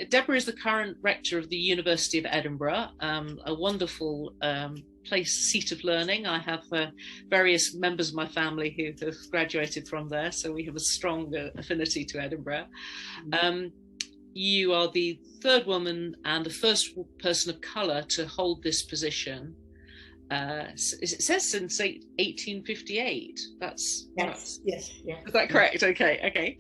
Deborah is the current rector of the University of Edinburgh, a wonderful seat of learning. I have various members of my family who have graduated from there, so we have a strong affinity to Edinburgh. You are the third woman and the first person of colour to hold this position. It says since 1858. Yes. Is that correct? Okay.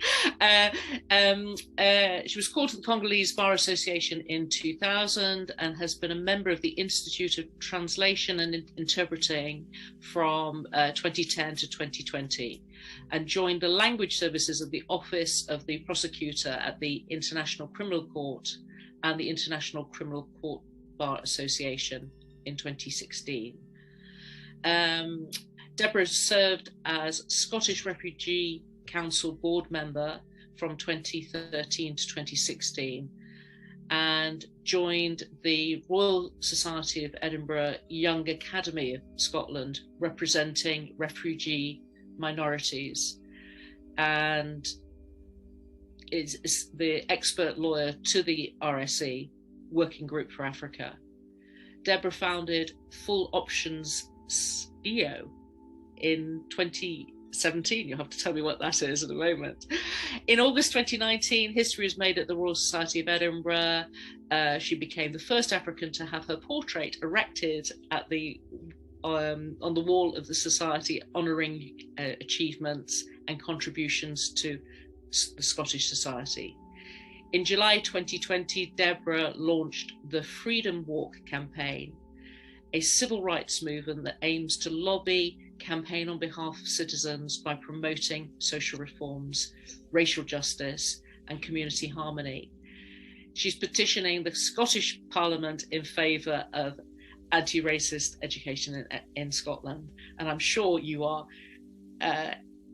She was called to the Congolese Bar Association in 2000 and has been a member of the Institute of Translation and Interpreting from 2010 to 2020, and joined the language services of the Office of the Prosecutor at the International Criminal Court and the International Criminal Court Bar Association in 2016. Deborah served as Scottish Refugee Council board member from 2013 to 2016 and joined the Royal Society of Edinburgh Young Academy of Scotland, representing refugee minorities, and is the expert lawyer to the RSE Working Group for Africa. Deborah founded Full Options EO in 2017. You'll have to tell me what that is in a moment. In August 2019, history was made at the Royal Society of Edinburgh. She became the first African to have her portrait erected at the on the wall of the Society, honouring achievements and contributions to the Scottish Society. In July 2020, Deborah launched the Freedom Walk campaign, a civil rights movement that aims to lobby, campaign on behalf of citizens by promoting social reforms, racial justice, and community harmony. She's petitioning the Scottish Parliament in favour of anti-racist education in Scotland, and I'm sure you are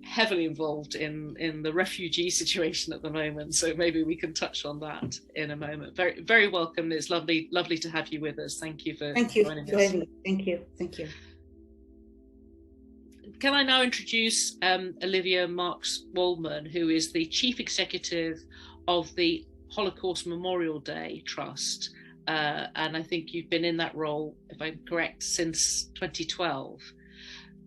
heavily involved in the refugee situation at the moment, so maybe we can touch on that in a moment. Very, very welcome. It's lovely to have you with us. Thank you for joining us. Thank you. Can I now introduce Olivia Marks-Woldman, who is the Chief Executive of the Holocaust Memorial Day Trust, and I think you've been in that role, if I'm correct, since 2012.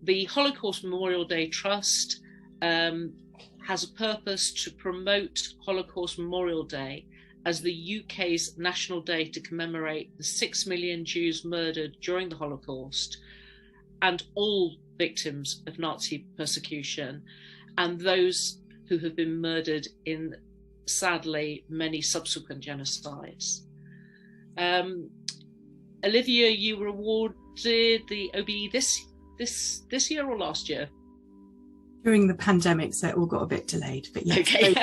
The Holocaust Memorial Day Trust has a purpose to promote Holocaust Memorial Day as the UK's national day to commemorate the 6 million Jews murdered during the Holocaust and all victims of Nazi persecution, and those who have been murdered in, sadly, many subsequent genocides. Olivia, you were awarded the OBE this year or last year? During the pandemic, so it all got a bit delayed, but yes. Okay.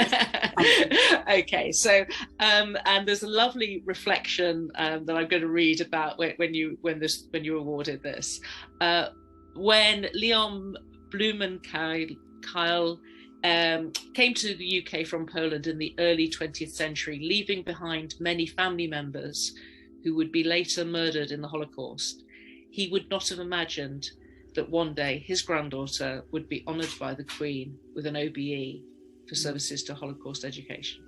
Okay, so and there's a lovely reflection that I'm going to read about when you were awarded this. When Leon Blumenkyle came to the UK from Poland in the early 20th century, leaving behind many family members who would be later murdered in the Holocaust, he would not have imagined that one day his granddaughter would be honoured by the Queen with an OBE for services to Holocaust education,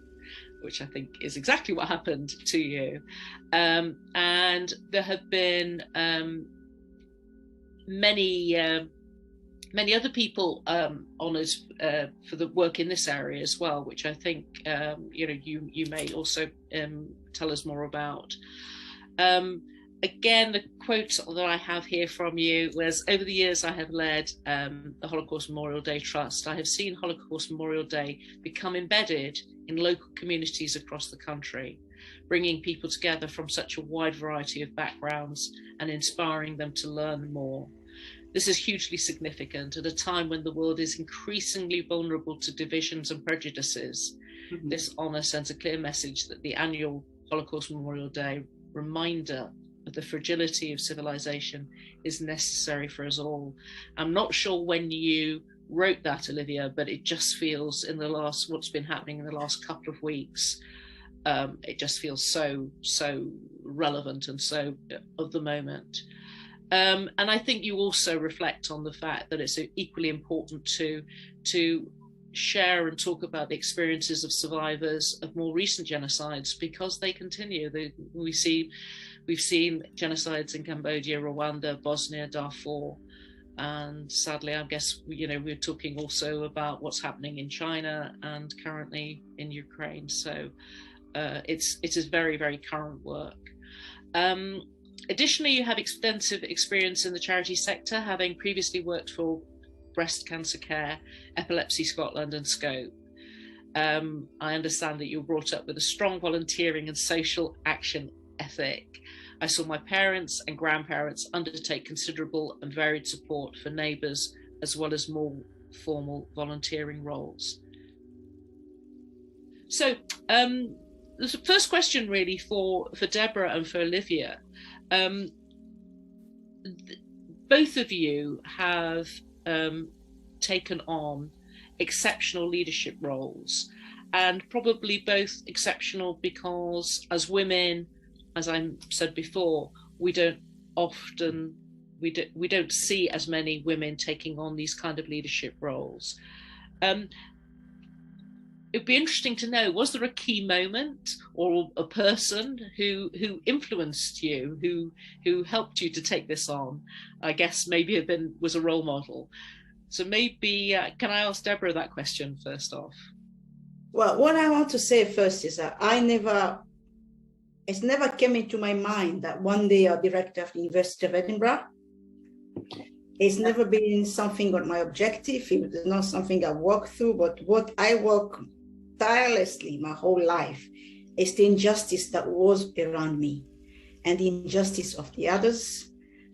which I think is exactly what happened to you. And there have been many other people honoured for the work in this area as well, which I think you may also tell us more about. Again, the quote that I have here from you was, over the years I have led the Holocaust Memorial Day Trust. I have seen Holocaust Memorial Day become embedded in local communities across the country, bringing people together from such a wide variety of backgrounds and inspiring them to learn more. This is hugely significant at a time when the world is increasingly vulnerable to divisions and prejudices. Mm-hmm. This honour sends a clear message that the annual Holocaust Memorial Day reminder of the fragility of civilization is necessary for us all. I'm not sure when you wrote that, Olivia, but it just feels what's been happening in the last couple of weeks, it just feels so relevant and so of the moment. And I think you also reflect on the fact that it's equally important to share and talk about the experiences of survivors of more recent genocides, because they continue. We've seen genocides in Cambodia, Rwanda, Bosnia, Darfur, and sadly, I guess, we're talking also about what's happening in China and currently in Ukraine. So it is very, very current work. Additionally, you have extensive experience in the charity sector, having previously worked for Breast Cancer Care, Epilepsy Scotland and Scope. I understand that you were brought up with a strong volunteering and social action ethic. I saw my parents and grandparents undertake considerable and varied support for neighbours, as well as more formal volunteering roles. So the first question really for Debora and for Olivia, both of you have taken on exceptional leadership roles, and probably both exceptional because as women, as I said before, we don't see as many women taking on these kind of leadership roles. It'd be interesting to know, was there a key moment or a person who influenced you, who helped you to take this on? I guess maybe was a role model. So maybe, can I ask Debora that question first off? Well, what I want to say first is that it's never came into my mind that one day I'll be rector of the University of Edinburgh. It's never been something on my objective. It's not something I worked through, but what I work tirelessly my whole life is the injustice that was around me and the injustice of the others.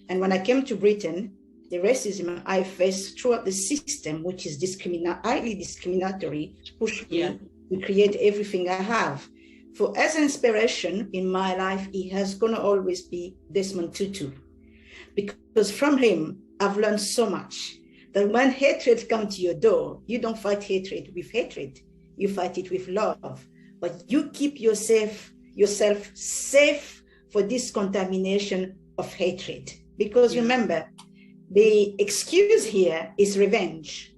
And when I came to Britain, the racism I faced throughout the system, which is highly discriminatory, pushed me to create everything I have. For as an inspiration in my life, it has going to always be Desmond Tutu, because from him, I've learned so much that when hatred comes to your door, you don't fight hatred with hatred, you fight it with love. But you keep yourself safe for this contamination of hatred. Because remember, the excuse here is revenge.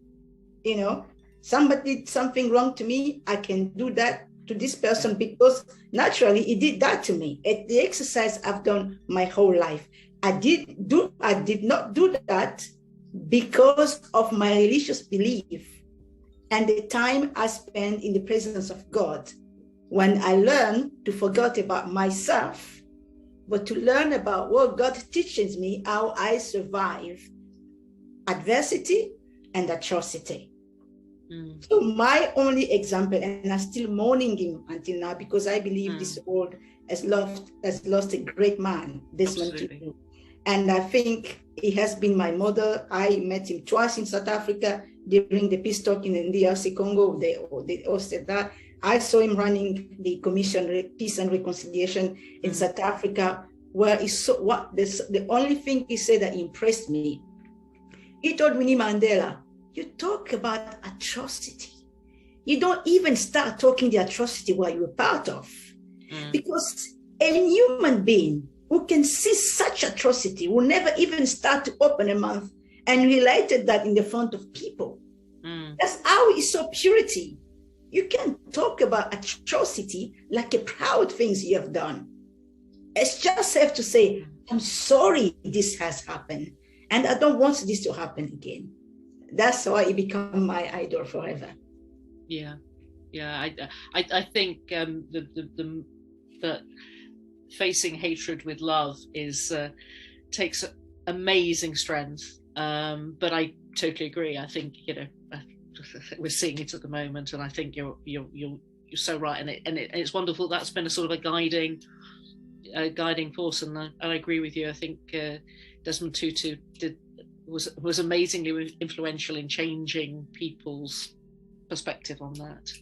Somebody did something wrong to me, I can do that to this person because naturally he did that to me. At the exercise I've done my whole life. I did not do that because of my religious belief and the time I spent in the presence of God, when I learned to forget about myself, but to learn about what God teaches me, how I survive adversity and atrocity. So my only example, and I'm still mourning him until now, because I believe this world has lost a great man, Desmond Tutu. And I think he has been my model. I met him twice in South Africa during the peace talk in the DRC Congo. They hosted that. I saw him running the Commission Peace and Reconciliation in South Africa, where the only thing he said that impressed me, he told Winnie Mandela, you talk about atrocity. You don't even start talking the atrocity while you're part of. Because a human being who can see such atrocity will never even start to open a mouth and related that in the front of people. That's how he saw purity. You can talk about atrocity like a proud things you have done. It's just have to say, I'm sorry this has happened, and I don't want this to happen again. That's why it became my idol forever. I think that facing hatred with love takes takes strength. But I totally agree. I think we're seeing it at the moment, and I think you're so right. And it's wonderful. That's been a sort of a guiding force, and I agree with you. I think Desmond Tutu was amazingly influential in changing people's perspective on that.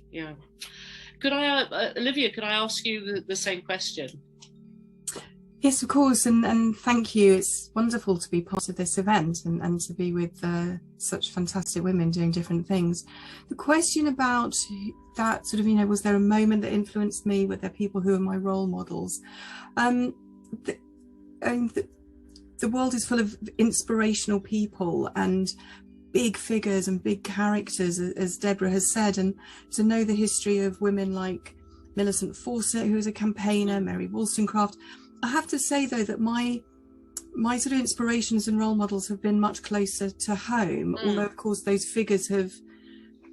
Could I, Olivia? Could I ask you the same question? Yes, of course, and thank you. It's wonderful to be part of this event and to be with such fantastic women doing different things. The question about that sort of, was there a moment that influenced me? Were there people who are my role models? The world is full of inspirational people, and big figures and big characters, as Deborah has said, and to know the history of women like Millicent Fawcett, who was a campaigner, Mary Wollstonecraft. I have to say, though, that my sort of inspirations and role models have been much closer to home, although, of course, those figures have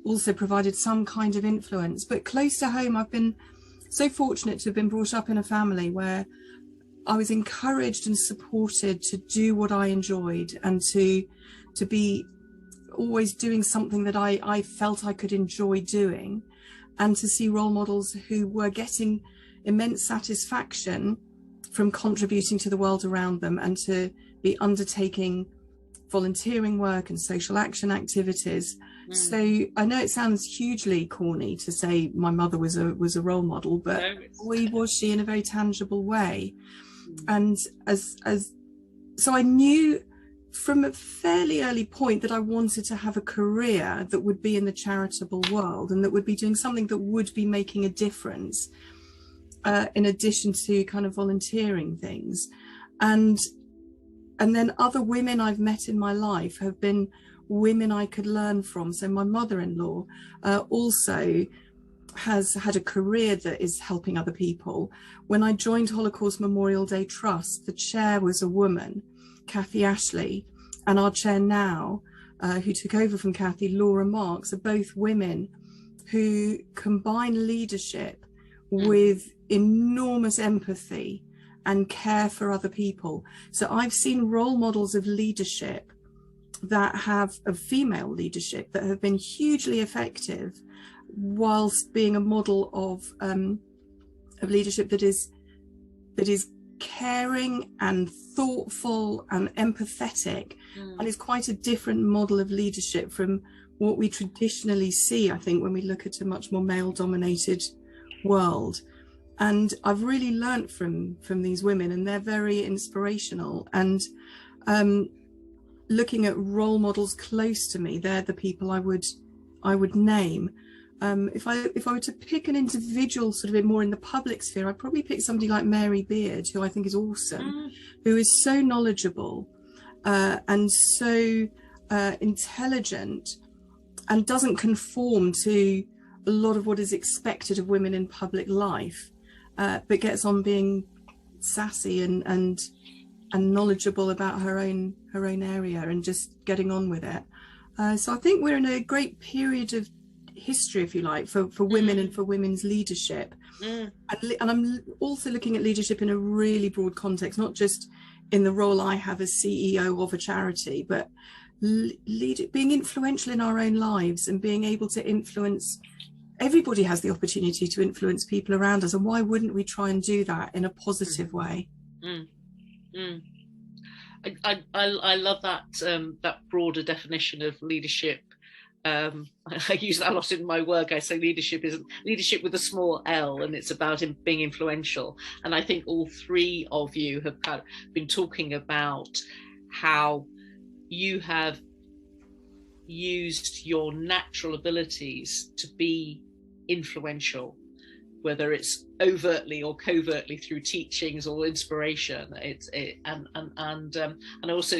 also provided some kind of influence. But close to home, I've been so fortunate to have been brought up in a family where I was encouraged and supported to do what I enjoyed and to be always doing something that I felt I could enjoy doing, and to see role models who were getting immense satisfaction from contributing to the world around them, and to be undertaking volunteering work and social action activities. So I know it sounds hugely corny to say my mother was a role model, but boy, was she, in a very tangible way. And so I knew from a fairly early point that I wanted to have a career that would be in the charitable world, and that would be doing something that would be making a difference, in addition to kind of volunteering things. And then other women I've met in my life have been women I could learn from. So my mother-in-law also has had a career that is helping other people. When I joined Holocaust Memorial Day Trust, the chair was a woman, Kathy Ashley, and our chair now, who took over from Kathy, Laura Marks, are both women who combine leadership with enormous empathy and care for other people. So I've seen role models of leadership of female leadership that have been hugely effective, whilst being a model of leadership that is caring and thoughtful and empathetic, and is quite a different model of leadership from what we traditionally see, I think, when we look at a much more male-dominated world. And I've really learnt from these women, and they're very inspirational. And looking at role models close to me, they're the people I would name. If I were to pick an individual sort of more in the public sphere, I'd probably pick somebody like Mary Beard, who I think is awesome, who is so knowledgeable and so intelligent, and doesn't conform to a lot of what is expected of women in public life, but gets on being sassy and knowledgeable about her own area, and just getting on with it. So I think we're in a great period of history, if you like, for women and for women's leadership. And I'm also looking at leadership in a really broad context, not just in the role I have as CEO of a charity, but being influential in our own lives and being able to influence. Everybody has the opportunity to influence people around us, and why wouldn't we try and do that in a positive way? I love that that broader definition of leadership. I use that a lot in my work. I say leadership is leadership with a small L, and it's about being influential. And I think all three of you have kind of been talking about how you have used your natural abilities to be influential, whether it's overtly or covertly through teachings or inspiration. And also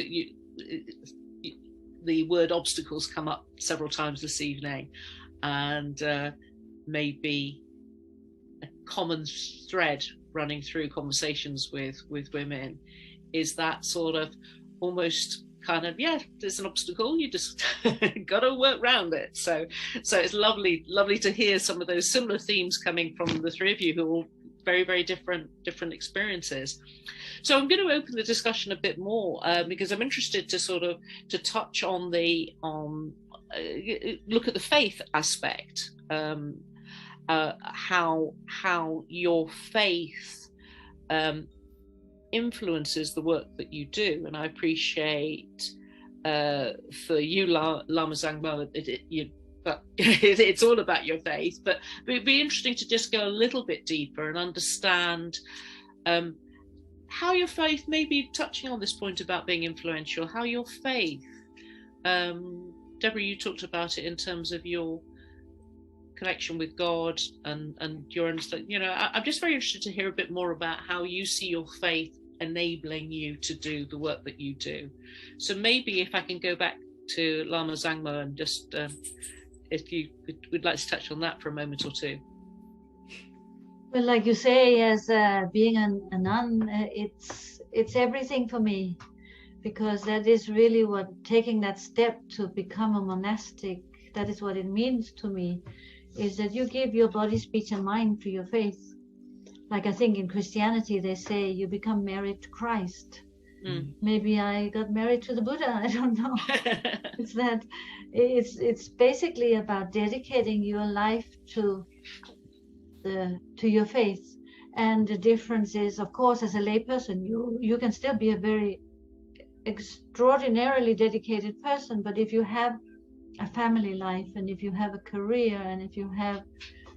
the word obstacles come up several times this evening, and maybe a common thread running through conversations with women is that sort of almost kind of, yeah, there's an obstacle, you just got to work around it. So it's lovely to hear some of those similar themes coming from the three of you, who are very, very different experiences. So I'm going to open the discussion a bit more, because I'm interested to touch on look at the faith aspect, how your faith influences the work that you do. And I appreciate for you, Lama Zangmo, it's all about your faith, but it'd be interesting to just go a little bit deeper and understand how your faith, maybe touching on this point about being influential, how your faith, Deborah, you talked about it in terms of your connection with God and your understanding. I'm just very interested to hear a bit more about how you see your faith enabling you to do the work that you do. So maybe if I can go back to Lama Zangmo, and just if you would like to touch on that for a moment or two. Well, like you say, as being a nun, it's everything for me, because that is really what taking that step to become a monastic. That is what it means to me, is that you give your body, speech, and mind to your faith. Like I think in Christianity they say you become married to Christ. Maybe I got married to the Buddha. I don't know. It's basically about dedicating your life to your faith. And the difference is, of course, as a layperson, you can still be a very extraordinarily dedicated person, but if you have a family life, and if you have a career, and if you have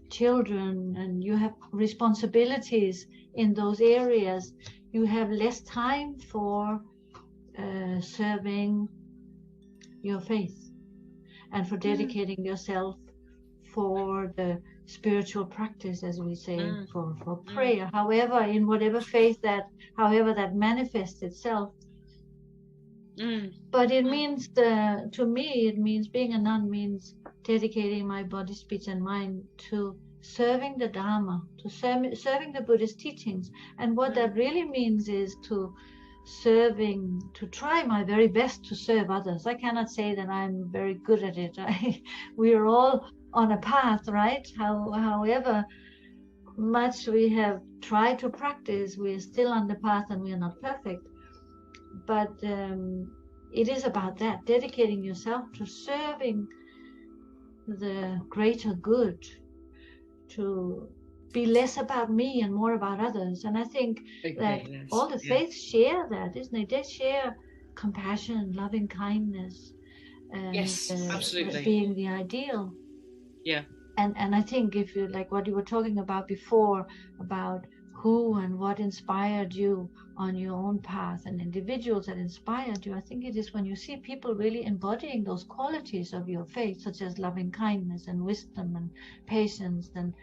children, and you have responsibilities in those areas, you have less time for serving your faith and for dedicating yourself for the spiritual practice, as we say, for prayer, however, in whatever faith however that manifests itself. But it means, to me, it means being a nun means dedicating my body, speech, and mind to serving the Dharma, to serving the Buddhist teachings. And what that really means is to try my very best to serve others. I cannot say that I'm very good at it. We are all on a path, right? However much we have tried to practice, we are still on the path, and we are not perfect. But it is about that, dedicating yourself to serving the greater good, to be less about me and more about others. And I think that all the faiths share that, isn't it? They share compassion, loving kindness, and absolutely, being the ideal. Yeah. And I think if you, like what you were talking about before, about who and what inspired you on your own path, and individuals that inspired you, I think it is when you see people really embodying those qualities of your faith, such as loving kindness and wisdom and patience and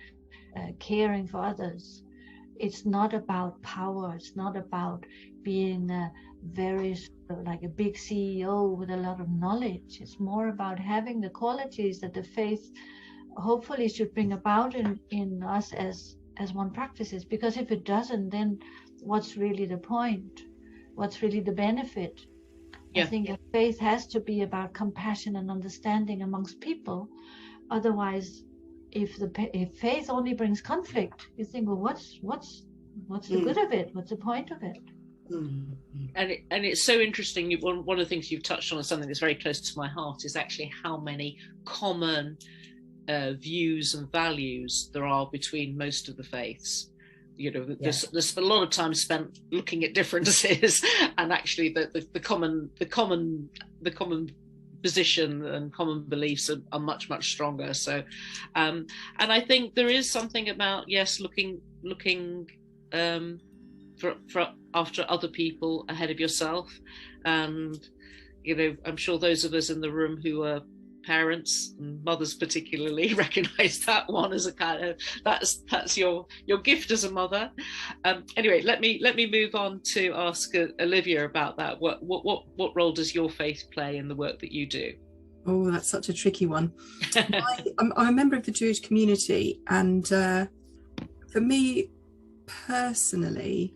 caring for others. It's not about power. It's not about being very like a big CEO with a lot of knowledge. It's more about having the qualities that the faith hopefully should bring about in us as one practices. Because if it doesn't, then what's really the point? What's really the benefit? I think a faith has to be about compassion and understanding amongst people. Otherwise, if faith only brings conflict, you think, well, what's the good of it? What's the point of it? And it's so interesting. One of the things you've touched on is something that's very close to my heart, is actually how many common views and values there are between most of the faiths. There's a lot of time spent looking at differences, and actually the common position and common beliefs are much stronger. So and I think there is something about looking for after other people ahead of yourself. And I'm sure those of us in the room who are parents and mothers particularly recognize that one as a kind of that's your gift as a mother. Anyway, let me move on to ask Olivia about that. What role does your faith play in the work that you do? Oh, that's such a tricky one. I'm a member of the Jewish community, and for me personally,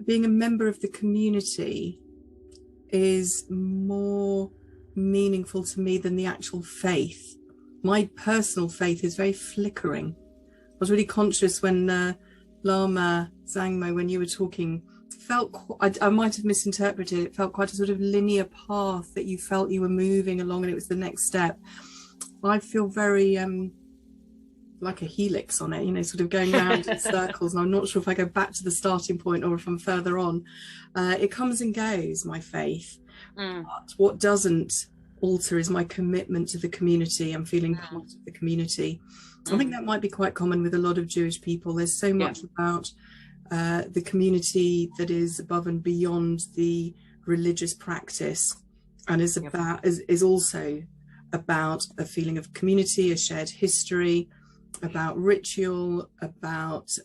being a member of the community is more meaningful to me than the actual faith. My personal faith is very flickering. I was really conscious when Lama Zangmo, when you were talking, I might have misinterpreted it, felt quite a sort of linear path that you felt you were moving along and it was the next step. I feel very like a helix on it, sort of going round in circles, and I'm not sure if I go back to the starting point or if I'm further on. It comes and goes, my faith. But what doesn't alter is my commitment to the community and feeling part of the community. I think that might be quite common with a lot of Jewish people. There's so much about the community that is above and beyond the religious practice, and is also about a feeling of community, a shared history, about ritual, about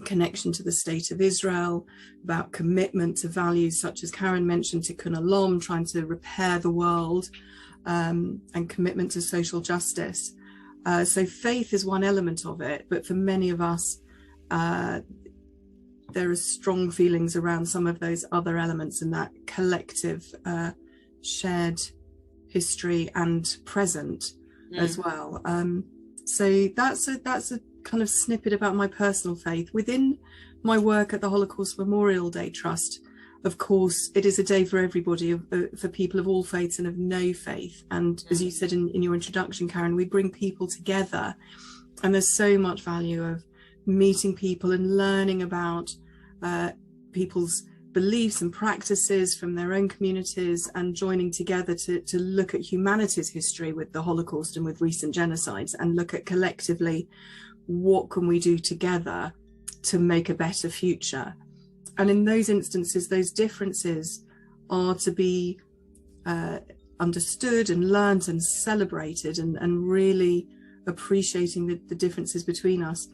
connection to the state of Israel, about commitment to values such as Karen mentioned, Tikkun Olam, trying to repair the world, and commitment to social justice. So faith is one element of it, but for many of us, there are strong feelings around some of those other elements in that collective shared history and present as well. So that's a kind of snippet about my personal faith. Within my work at the Holocaust Memorial Day Trust, of course, it is a day for everybody, for people of all faiths and of no faith. And as you said in your introduction, Karen, we bring people together, and there's so much value of meeting people and learning about people's beliefs and practices from their own communities, and joining together to look at humanity's history with the Holocaust and with recent genocides, and look at collectively what can we do together to make a better future. And in those instances, those differences are to be understood and learned and celebrated, and really appreciating the differences between us.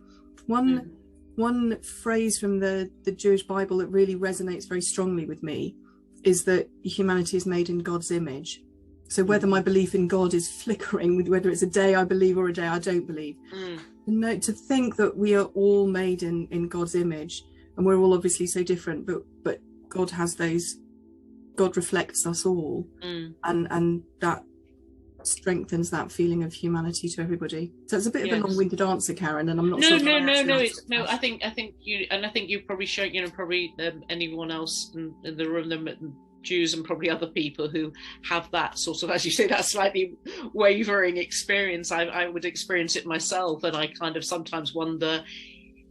One phrase from the Jewish Bible that really resonates very strongly with me is that humanity is made in God's image. So whether my belief in God is flickering, with whether it's a day I believe or a day I don't believe, to think that we are all made in God's image, and we're all obviously so different, but God has those, God reflects us all, and that strengthens that feeling of humanity to everybody. So it's a bit of a long-winded answer, Karen, and I'm not sure. No. I think you probably show, probably anyone else in the room, the Jews and probably other people who have that sort of, as you say, that slightly wavering experience. I would experience it myself, and I kind of sometimes wonder,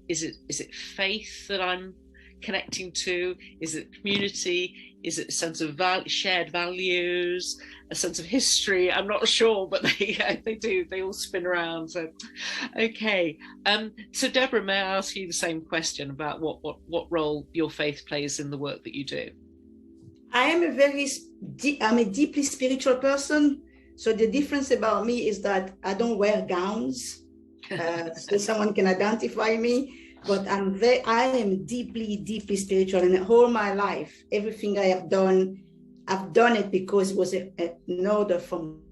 is it faith that I'm connecting to? Is it community? Is it a sense of shared values, a sense of history? I'm not sure, but they all spin around. So, okay. So Deborah, may I ask you the same question about what role your faith plays in the work that you do? I am I'm a deeply spiritual person. So the difference about me is that I don't wear gowns, so someone can identify me. But I am deeply, deeply spiritual, and all my life, everything I have done, I've done it because it was an order from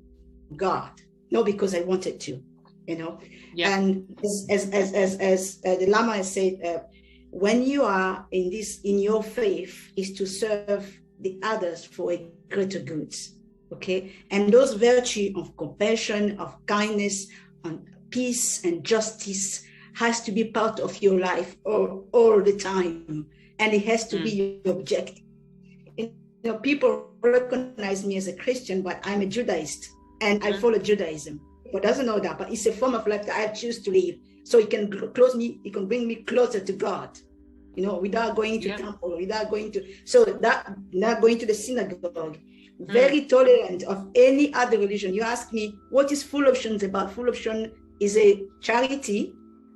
God, not because I wanted to, Yeah. And as the Lama has said, when you are in your faith, is to serve the others for a greater good, okay? And those virtues of compassion, of kindness, and peace and justice has to be part of your life all the time, and it has to be your objective. People recognize me as a Christian, but I'm a Judaist, and I follow Judaism. But doesn't know that, but it's a form of life that I choose to live. So it can bring me closer to God, without going to temple, without going to, not going to the synagogue. Very tolerant of any other religion. You ask me, what is Full Options about? Full Option is a charity,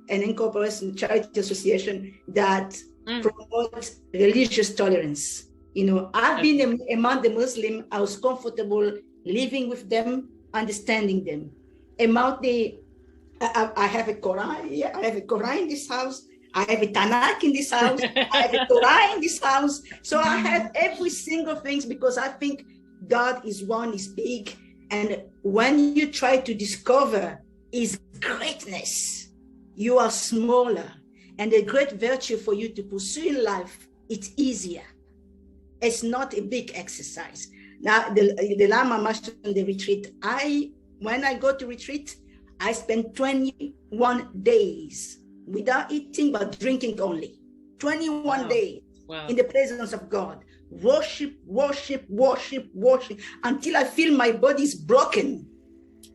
an incorporation charity association that promotes religious tolerance. I've been among the Muslim. I was comfortable living with them, understanding them. I have a Quran here. I have a Quran in this house. I have a Tanakh in this house. I have a Torah in this house. So I have every single thing, because I think God is one, is big. And when you try to discover his greatness, you are smaller, and a great virtue for you to pursue in life, it's easier. It's not a big exercise. Now, the Lama mentioned the retreat. When I go to retreat, I spend 21 days without eating but drinking only. 21 days in the presence of God. Worship, until I feel my body is broken.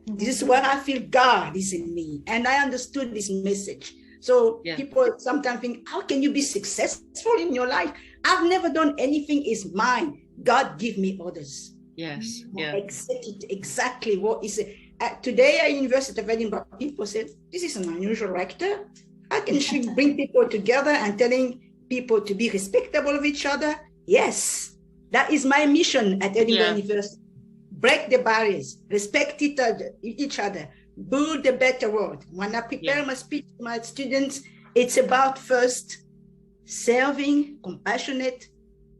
This is where I feel God is in me. And I understood this message. So people sometimes think, how can you be successful in your life? I've never done anything is mine. God give me orders. Yes. Exactly what is it. Today at University of Edinburgh, people said, this is an unusual rector. How can she bring people together and telling people to be respectable of each other? Yes, that is my mission at Edinburgh University. Break the barriers, respect each other, build a better world. When I prepare my speech to my students, It's about first serving, compassionate,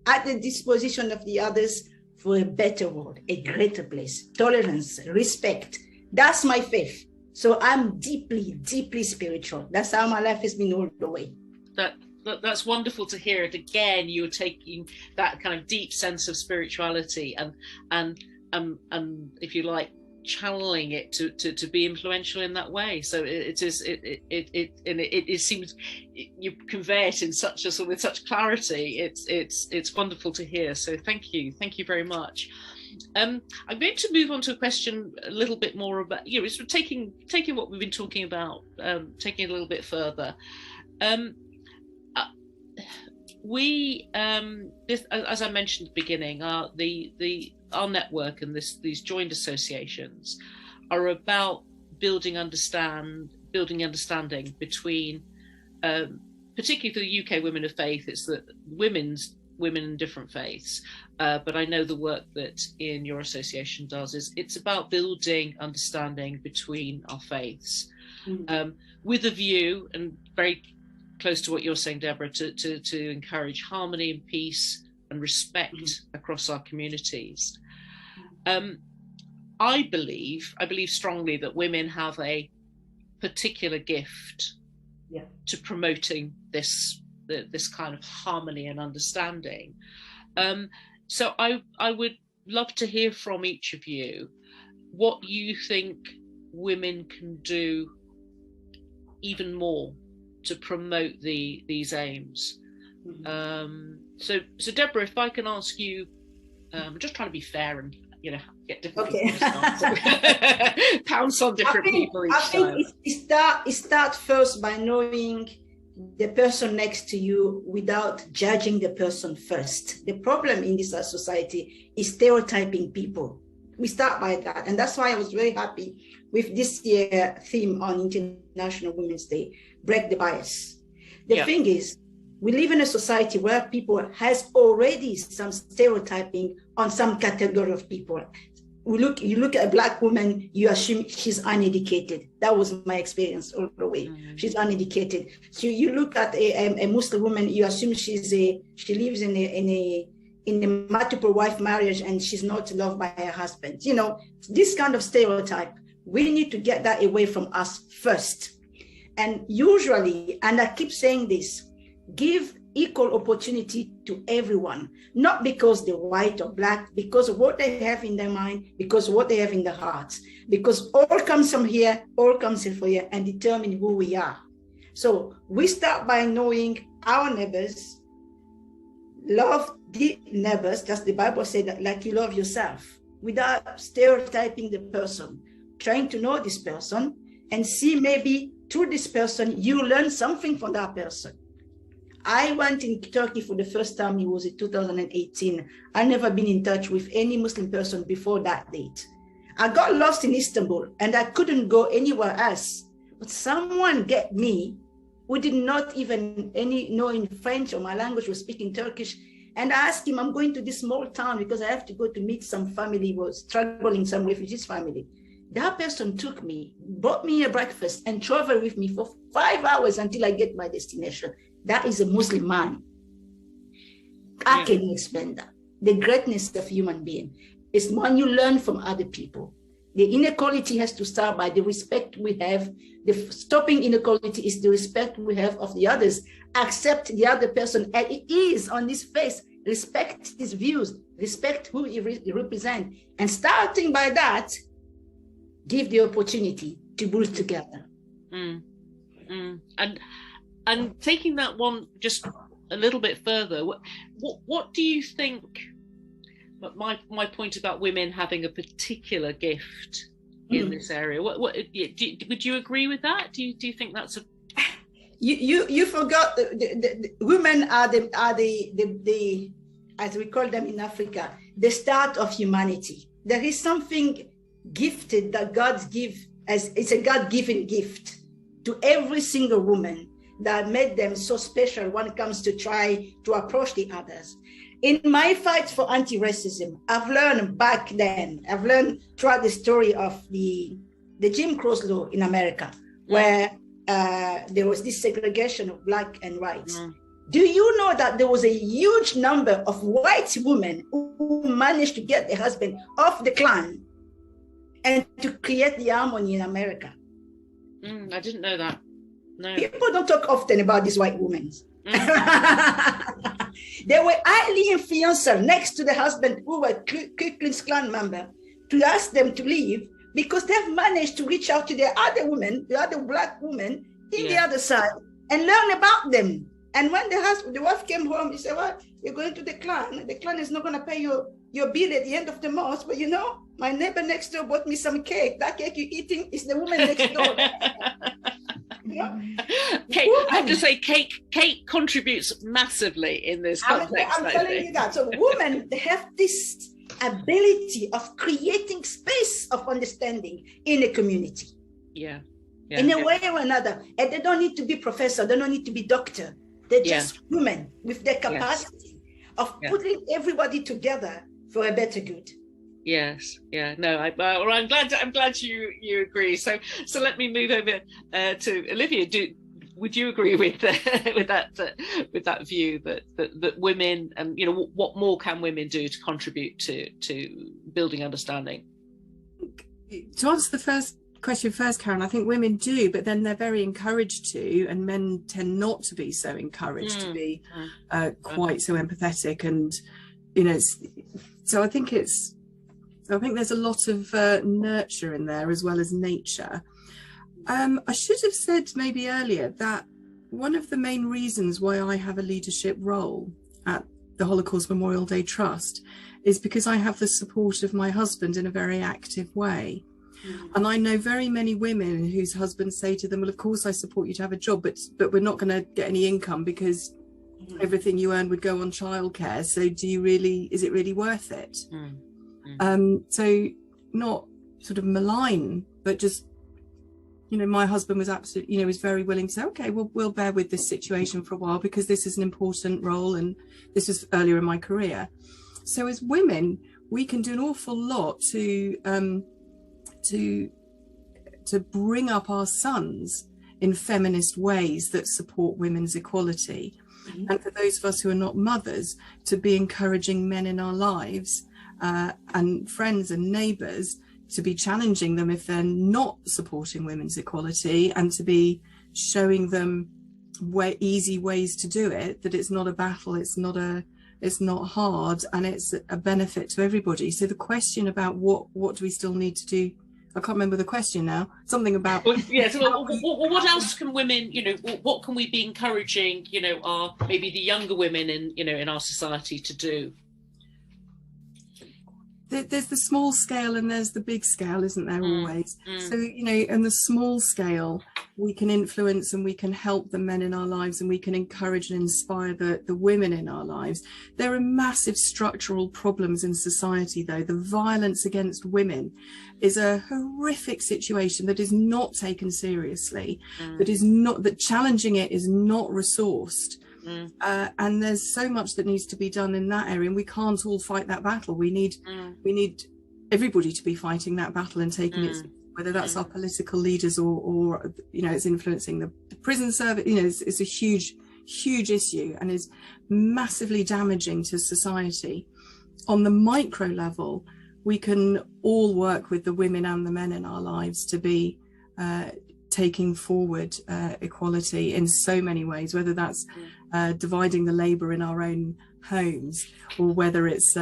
at the disposition of the others for a better world, a greater place, tolerance, respect. That's my faith. So I'm deeply, deeply spiritual. That's how my life has been all the way. That's wonderful to hear it. Again, you're taking that kind of deep sense of spirituality and if you like, channeling it to be influential in that way. So it seems you convey it in with such clarity. It's wonderful to hear. So thank you very much. I'm going to move on to a question a little bit more about sort of taking what we've been talking about, taking it a little bit further. We as I mentioned at the beginning, our network and these joined associations are about building understanding between, particularly for the UK women of faith. It's the women in different faiths, but I know the work that in your association does it's about building understanding between our faiths, with a view, and very close to what you're saying, Deborah, to encourage harmony and peace and respect across our communities. I believe strongly that women have a particular gift to promoting this kind of harmony and understanding. So I would love to hear from each of you what you think women can do even more to promote these aims. So Deborah, if I can ask you, I'm just trying to be fair and get different people to pounce on different people each time. I think it starts first by knowing the person next to you without judging the person first. The problem in this society is stereotyping people. We start by that, and that's why I was very happy with this year theme on International Women's Day, break the bias. The thing is, we live in a society where people has already some stereotyping on some category of people. You look at a Black woman, you assume she's uneducated. That was my experience all the way. She's uneducated. So you look at a Muslim woman, you assume she lives in a multiple wife marriage and she's not loved by her husband. This kind of stereotype, we need to get that away from us first. And usually, and I keep saying this, give equal opportunity to everyone, not because they're white or Black, because of what they have in their mind, because of what they have in their hearts, because all comes from here, all comes from here, and determine who we are. So we start by knowing our neighbors, love the neighbors, that's the Bible said, that like you love yourself, without stereotyping the person, trying to know this person and see maybe through this person, you learn something from that person. I went in Turkey for the first time, it was in 2018. I've never been in touch with any Muslim person before that date. I got lost in Istanbul and I couldn't go anywhere else. But someone get me who did not even know in French or my language, was speaking Turkish. And I asked him, I'm going to this small town because I have to go to meet some family who was struggling, some refugees family. That person took me, bought me a breakfast and traveled with me for 5 hours until I get my destination. That is a Muslim man. I can explain that. The greatness of human being is when you learn from other people. The inequality has to start by the respect we have. The stopping inequality is the respect we have of the others. Accept the other person as it is on his face. Respect his views. Respect who he represents. And starting by that, give the opportunity to build together. And taking that one just a little bit further, what do you think? My point about women having a particular gift in this area. Would you agree with that? Do you think that's a? You forgot the women are the as we call them in Africa, the start of humanity. There is something gifted that God gives as it's a God-given gift to every single woman that made them so special when it comes to try to approach the others. In my fight for anti-racism, I've learned throughout the story of the Jim Crow law in America, where there was this segregation of black and white. Do you know that there was a huge number of white women who managed to get their husband off the clan and to create the harmony in America? I didn't know that. No. People don't talk often about these white women. They were highly influenced next to the husband who were Ku Klux Klan member to ask them to leave, because they've managed to reach out to the other women, the other black women in the other side, and learn about them. And when the wife came home, he said, well, you're going to the clan. The clan is not going to pay your bill at the end of the month. But you know, my neighbor next door bought me some cake. That cake you're eating is the woman next door. You know? Cake, I have to say, cake contributes massively in this context. I'm telling you that. So women, they have this ability of creating space of understanding in a community. In a way or another. And they don't need to be professor. They don't need to be doctor. They're just women with their capacity of putting everybody together for a better good. No, I'm glad you agree. So let me move over to Olivia. Would you agree with that view that women, and you know, what more can women do to contribute to building understanding? To answer the first question first, Karen, I think women do, but then they're very encouraged to, and men tend not to be so encouraged to be quite so empathetic, and you know, so I think there's a lot of nurture in there as well as nature. I should have said maybe earlier that one of the main reasons why I have a leadership role at the Holocaust Memorial Day Trust is because I have the support of my husband in a very active way. And I know very many women whose husbands say to them, well, of course I support you to have a job, but we're not going to get any income because everything you earn would go on childcare. So is it really worth it? So not sort of malign, but just, you know, my husband was absolutely, you know, was very willing to say, okay, we'll bear with this situation for a while because this is an important role, and this was earlier in my career. So as women, we can do an awful lot to bring up our sons in feminist ways that support women's equality. And for those of us who are not mothers, to be encouraging men in our lives and friends and neighbours, to be challenging them if they're not supporting women's equality, and to be showing them easy ways to do it, that it's not a battle, it's not hard, and it's a benefit to everybody. So the question about what do we still need to do, I can't remember the question now, something about what else can women, you know, what can we be encouraging, you know, maybe the younger women in our society to do? There's the small scale and there's the big scale, isn't there, always? So, you know, in the small scale, we can influence and we can help the men in our lives, and we can encourage and inspire the women in our lives. There are massive structural problems in society, though. The violence against women is a horrific situation that is not taken seriously, that challenging it is not resourced. And there's so much that needs to be done in that area, and we can't all fight that battle. We need everybody to be fighting that battle and taking it, whether that's our political leaders or you know, it's influencing the prison service. You know, it's a huge issue and is massively damaging to society. On the micro level, we can all work with the women and the men in our lives to be taking forward equality in so many ways, whether that's dividing the labour in our own homes, or whether it's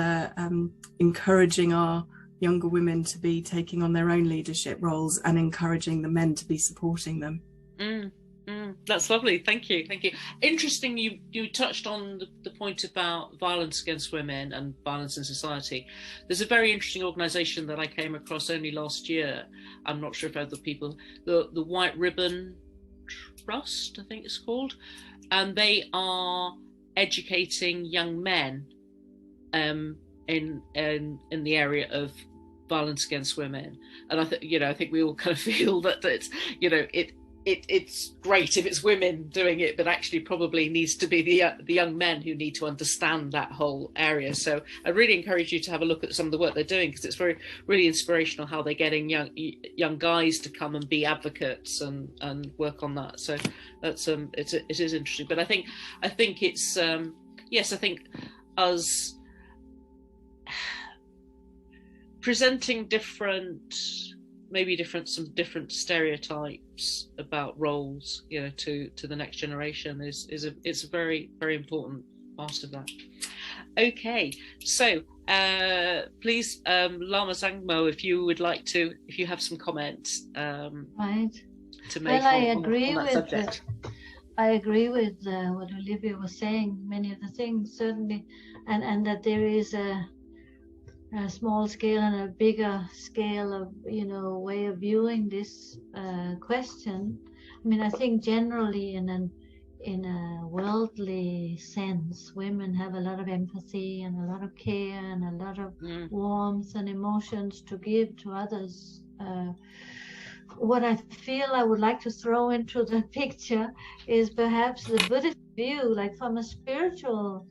encouraging our younger women to be taking on their own leadership roles and encouraging the men to be supporting them. That's lovely. Thank you. Interesting. You touched on the point about violence against women and violence in society. There's a very interesting organisation that I came across only last year. I'm not sure if other people, the White Ribbon Trust, I think it's called, and they are educating young men in the area of violence against women. And I think we all kind of feel that it's, you know, it's great if it's women doing it, but actually probably needs to be the young men who need to understand that whole area. So I really encourage you to have a look at some of the work they're doing, because it's really inspirational how they're getting young guys to come and be advocates and work on that. So that's it is interesting. But I think it's yes, I think us presenting some different stereotypes about roles, you know, to the next generation it's a very, very important part of that. Okay, so please, Lama Zangmo, if you have some comments Right. to make on that subject. I agree with what Olivia was saying, many of the things certainly, and that there is a small scale and a bigger scale of, you know, way of viewing this question. I mean, I think generally in a worldly sense, women have a lot of empathy and a lot of care and a lot of warmth and emotions to give to others. What I feel I would like to throw into the picture is perhaps the Buddhist view, like from a spiritual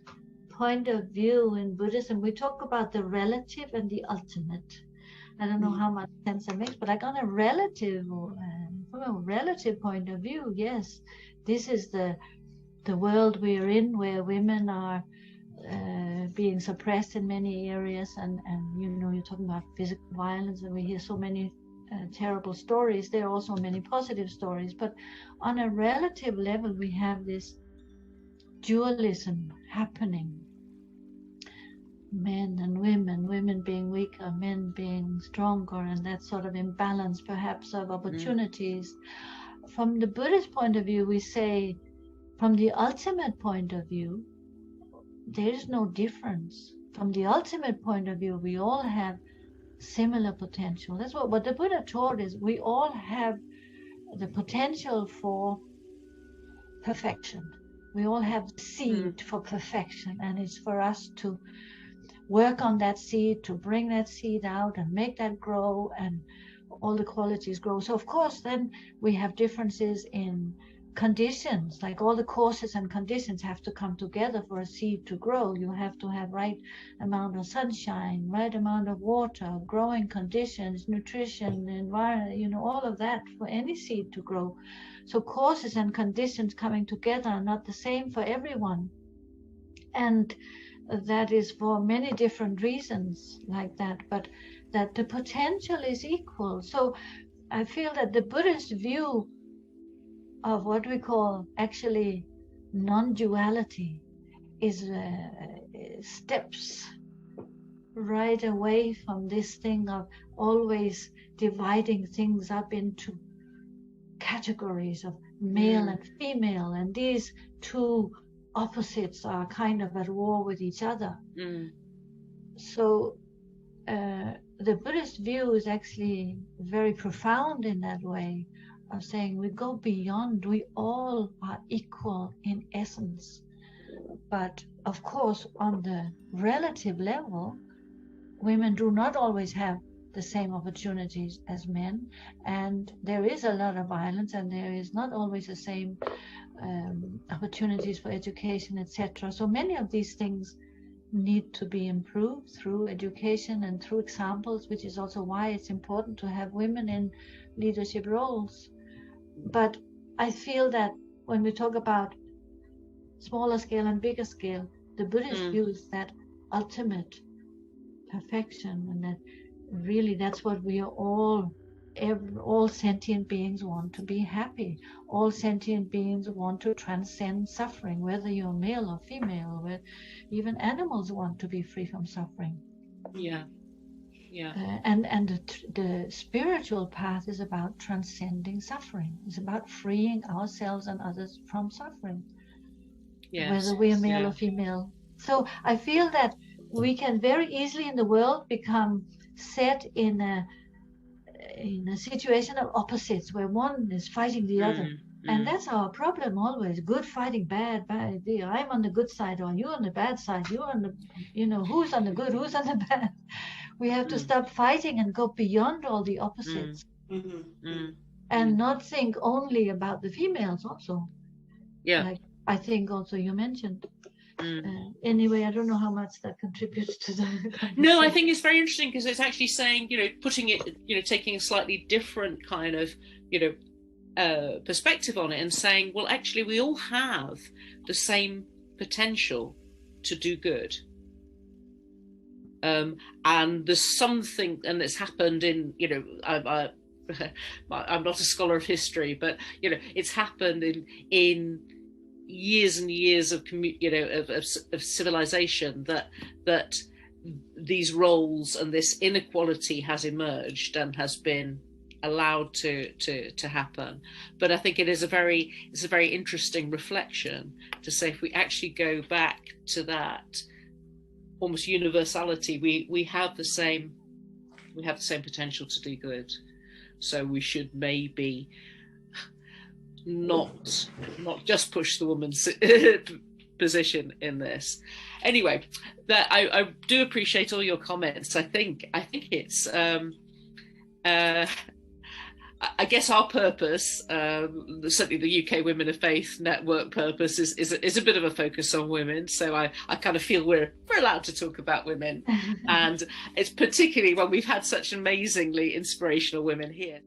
point of view in Buddhism, we talk about the relative and the ultimate. I don't know how much sense that makes, but like on a relative, from a relative point of view, yes, this is the world we are in, where women are being suppressed in many areas, and you know, you're talking about physical violence, and we hear so many terrible stories. There are also many positive stories, but on a relative level, we have this dualism happening. Men and women being weaker, men being stronger, and that sort of imbalance perhaps of opportunities. From the Buddhist point of view, we say, from the ultimate point of view, there is no difference. From the ultimate point of view, we all have similar potential. That's what the Buddha taught is, we all have the potential for perfection. We all have seed for perfection, and it's for us to work on that seed, to bring that seed out and make that grow, and all the qualities grow. So of course then we have differences in conditions, like all the causes and conditions have to come together for a seed to grow. You have to have right amount of sunshine, right amount of water, growing conditions, nutrition, environment, you know, all of that for any seed to grow. So causes and conditions coming together are not the same for everyone, and that is for many different reasons like that, but that the potential is equal. So I feel that the Buddhist view of what we call actually non-duality is steps right away from this thing of always dividing things up into categories of male and female, and these two opposites are kind of at war with each other. So the Buddhist view is actually very profound in that way of saying we go beyond, we all are equal in essence. But of course, on the relative level, women do not always have the same opportunities as men, and there is a lot of violence, and there is not always the same opportunities for education, etc. So many of these things need to be improved through education and through examples, which is also why it's important to have women in leadership roles. But I feel that when we talk about smaller scale and bigger scale, the Buddhist view is that ultimate perfection, and that really that's what we are all sentient beings want to be happy. All sentient beings want to transcend suffering, whether you're male or female, where even animals want to be free from suffering. And the spiritual path is about transcending suffering. It's about freeing ourselves and others from suffering, whether we are male or female. So I feel that we can very easily in the world become set in a situation of opposites, where one is fighting the other. And that's our problem always, good fighting bad. I'm on the good side, or you're on the bad side, you're on the, you know, who's on the good, who's on the bad. We have to stop fighting and go beyond all the opposites. and not think only about the females also. Yeah. Like I think also you mentioned. Anyway, I don't know how much that contributes to the No, I think it's very interesting because it's actually saying, putting it, taking a slightly different kind of, perspective on it and saying, well, actually, we all have the same potential to do good. And there's something, and it's happened in, I'm not a scholar of history, but, it's happened in years and years of civilization that these roles and this inequality has emerged and has been allowed to happen. But I think it's a very interesting reflection to say, if we actually go back to that almost universality, we have the same potential to do good. So we should maybe not just push the woman's position in this. Anyway, that I do appreciate all your comments. I think it's I guess our purpose, certainly the UK Women of Faith Network purpose, is a bit of a focus on women. So I kind of feel we're allowed to talk about women, and it's particularly when we've had such amazingly inspirational women here.